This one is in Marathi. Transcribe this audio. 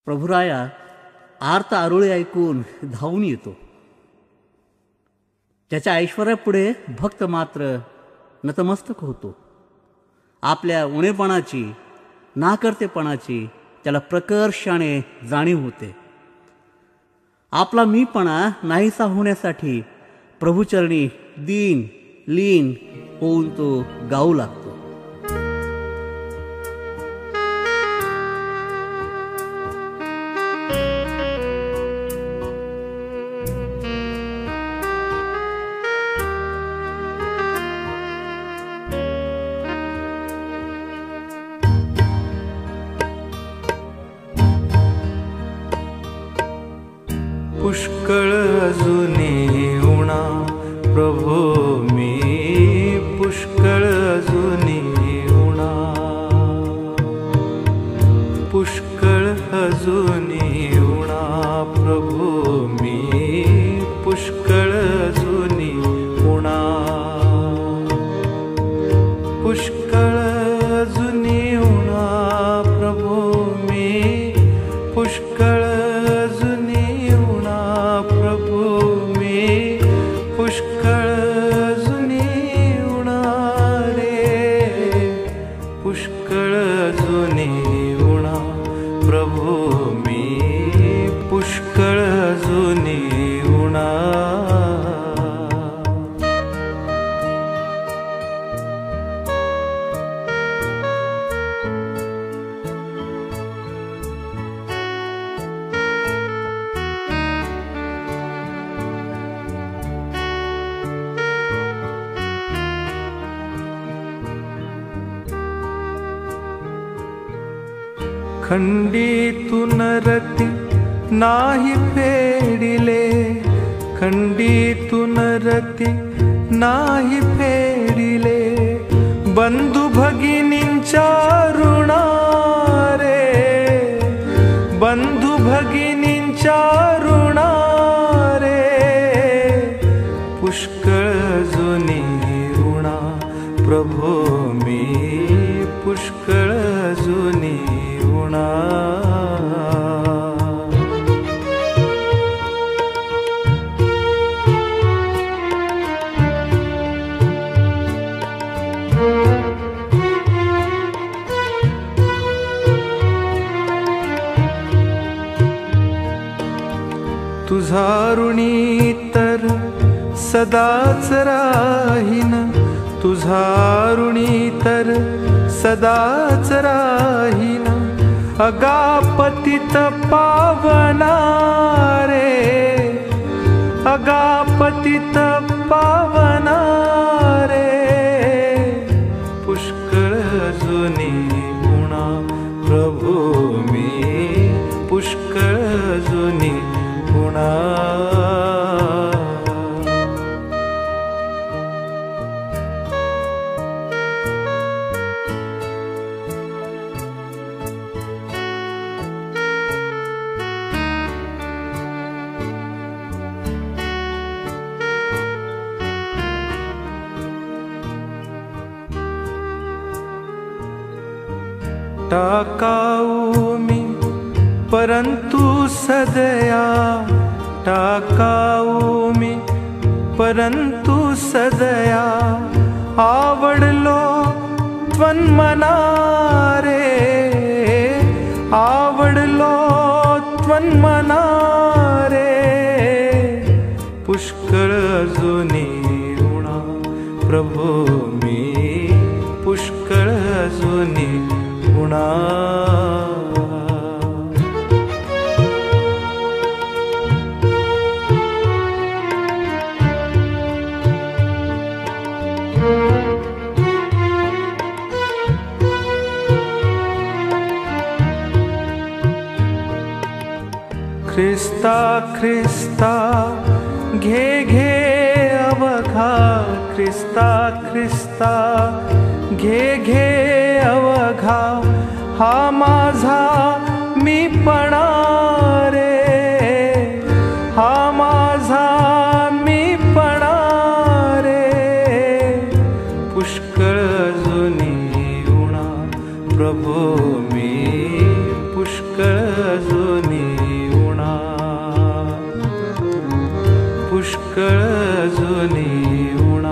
प्रभुराया आर्त आरोळी ऐकून धावून येतो. त्याच्या ऐश्वर्यापुढे भक्त मात्र नतमस्तक होतो. आपल्या उणेपणाची नाकर्तेपणाची त्याला प्रकर्षाने जाणीव होते. आपला मीपणा नाहीसा होण्यासाठी प्रभुचरणी दीन लीन होऊन तो गाऊ लागतो. पुष्कळ अजूनी उणा प्रभो मी पुष्कळ अजूनी उणा, पुष्कळ अजूनी उणा प्रभो मी पुष्कळ अजूनी उणा, पुष्कळ अजूनी उणा प्रभो मी पुष्कळ पुष्कळ अजूनी उणा रे, पुष्कळ अजूनी उणा प्रभो मी पुष्कळ अजूनी उणा. खंडीतून रती नाही फेडिले, खंडीतून रती नाही फेडिले, बंधू भगिनींच्या ऋणा रे, बंधू भगिनींच्या ऋणा रे, पुष्कळ अजूनी ऋणा प्रभो मी पुष्कळ अजूनी उणा. तुझा ऋणी तर सदाच राहीन, तुझा ऋणी तर सदाच राहीन, अगापतित पावना रे, अगापतित पावना रे, पुष्कळ अजूनी उणा प्रभो मी पुष्कळ अजूनी उणा. टाकाऊ मी परंतु सदया, टाकाऊ मी परंतु सदया, आवडलो त्वन्मना रे, आवडलो त्वन्मना रे, पुष्कळ अजूनी उणा प्रभो मी पुष्कळ अजूनी उणा. ख्रिस्ता ख्रिस्ता घे घे अवघा, ख्रिस्ता ख्रिस्ता घे घे अवघा, हा माझा मीपणा रे, हा माझा मीपणा रे, पुष्कळ अजूनी उणा प्रभो मी पुष्कळ अजूनी पुष्कळ जुनी उण.